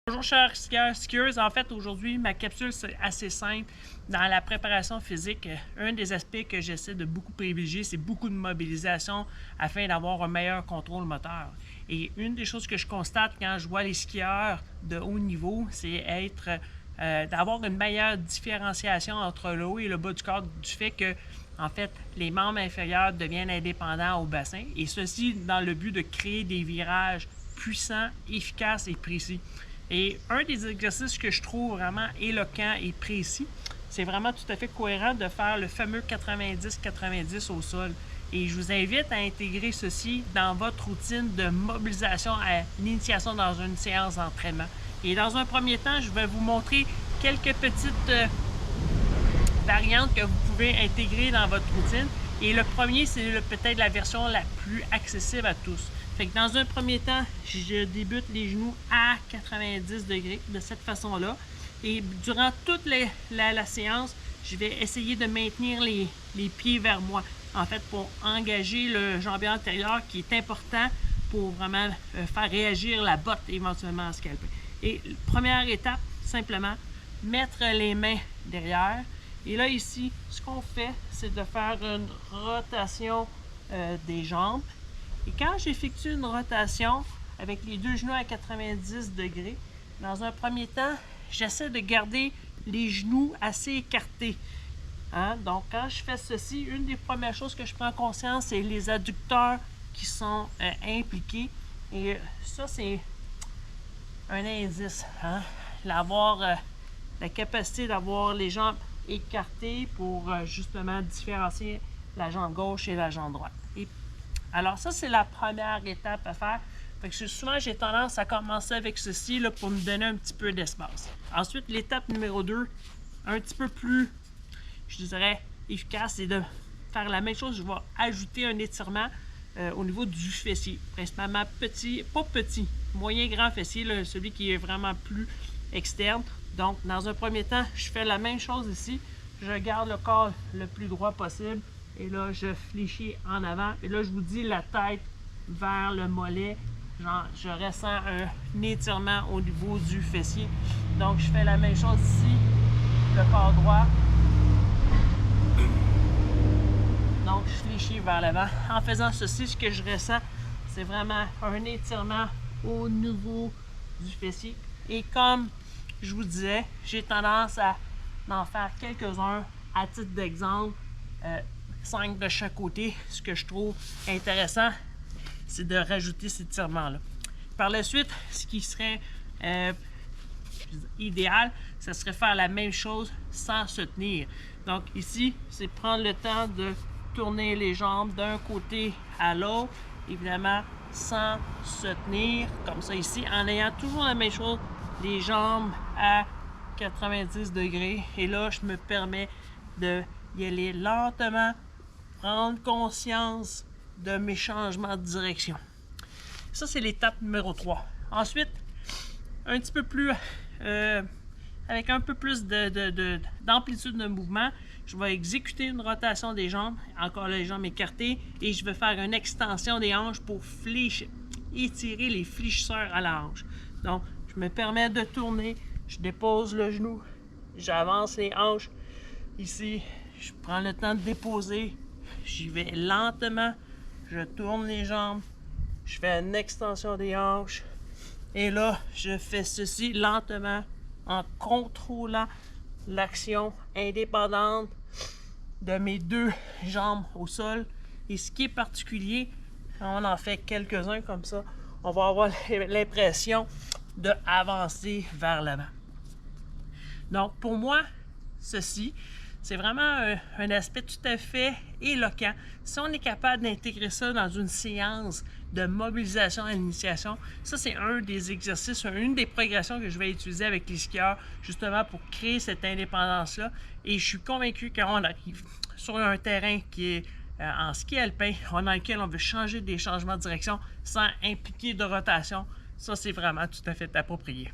Bonjour chers skieurs, skieuses. En fait, aujourd'hui, ma capsule, c'est assez simple. Dans la préparation physique, un des aspects que j'essaie de beaucoup privilégier, c'est beaucoup de mobilisation afin d'avoir un meilleur contrôle moteur. Et une des choses que je constate quand je vois les skieurs de haut niveau, c'est d'avoir une meilleure différenciation entre le haut et le bas du corps du fait que, en fait, les membres inférieurs deviennent indépendants au bassin et ceci dans le but de créer des virages puissants, efficaces et précis. Et un des exercices que je trouve vraiment éloquent et précis, c'est vraiment tout à fait cohérent de faire le fameux 90-90 au sol. Et je vous invite à intégrer ceci dans votre routine de mobilisation à l'initiation dans une séance d'entraînement. Et dans un premier temps, je vais vous montrer quelques petites variantes que vous pouvez intégrer dans votre routine. Et le premier, c'est peut-être la version la plus accessible à tous. Fait que dans un premier temps, je débute les genoux à 90 degrés de cette façon-là. Et durant toute la séance, je vais essayer de maintenir les pieds vers moi. En fait, pour engager le jambier antérieur qui est important pour vraiment faire réagir la botte éventuellement en scalpé. Et première étape, simplement, mettre les mains derrière. Et là, ici, ce qu'on fait, c'est de faire une rotation des jambes. Et quand j'effectue une rotation avec les deux genoux à 90 degrés, dans un premier temps, j'essaie de garder les genoux assez écartés. Donc, quand je fais ceci, une des premières choses que je prends conscience, c'est les adducteurs qui sont impliqués. Et ça, c'est un indice. La capacité d'avoir les jambes écartées pour justement différencier la jambe gauche et la jambe droite. Alors ça, c'est la première étape à faire. Fait que souvent, j'ai tendance à commencer avec ceci là, pour me donner un petit peu d'espace. Ensuite, l'étape numéro 2, un petit peu plus, je dirais, efficace, c'est de faire la même chose. Je vais ajouter un étirement au niveau du fessier. Principalement petit, pas petit, moyen grand fessier, là, celui qui est vraiment plus externe. Donc, dans un premier temps, je fais la même chose ici. Je garde le corps le plus droit possible. Et là, je fléchis en avant. Et là, je vous dis la tête vers le mollet. Genre, je ressens un étirement au niveau du fessier. Donc, je fais la même chose ici. Le corps droit. Donc, je fléchis vers l'avant. En faisant ceci, ce que je ressens, c'est vraiment un étirement au niveau du fessier. Et comme je vous disais, j'ai tendance à en faire quelques-uns à titre d'exemple. 5 de chaque côté. Ce que je trouve intéressant, c'est de rajouter ces étirements-là. Par la suite, ce qui serait idéal, ce serait faire la même chose sans se tenir. Donc ici, c'est prendre le temps de tourner les jambes d'un côté à l'autre, évidemment sans se tenir, comme ça ici, en ayant toujours la même chose, les jambes à 90 degrés. Et là, je me permets d'y aller lentement, prendre conscience de mes changements de direction. Ça, c'est l'étape numéro 3. Ensuite, un petit peu plus, avec un peu plus d'amplitude de mouvement, je vais exécuter une rotation des jambes, encore les jambes écartées, et je vais faire une extension des hanches pour étirer les fléchisseurs à la hanche. Donc, je me permets de tourner, je dépose le genou, j'avance les hanches. Ici, je prends le temps de déposer. J'y vais lentement, je tourne les jambes, je fais une extension des hanches et là, je fais ceci lentement en contrôlant l'action indépendante de mes deux jambes au sol. Et ce qui est particulier, on en fait quelques-uns comme ça, on va avoir l'impression d'avancer vers l'avant. Donc, pour moi, ceci, c'est vraiment un aspect tout à fait éloquent. Si on est capable d'intégrer ça dans une séance de mobilisation à l'initiation, ça c'est un des exercices, une des progressions que je vais utiliser avec les skieurs, justement pour créer cette indépendance-là. Et je suis convaincu qu'on arrive sur un terrain qui est en ski alpin, dans lequel on veut changer des changements de direction sans impliquer de rotation. Ça, c'est vraiment tout à fait approprié.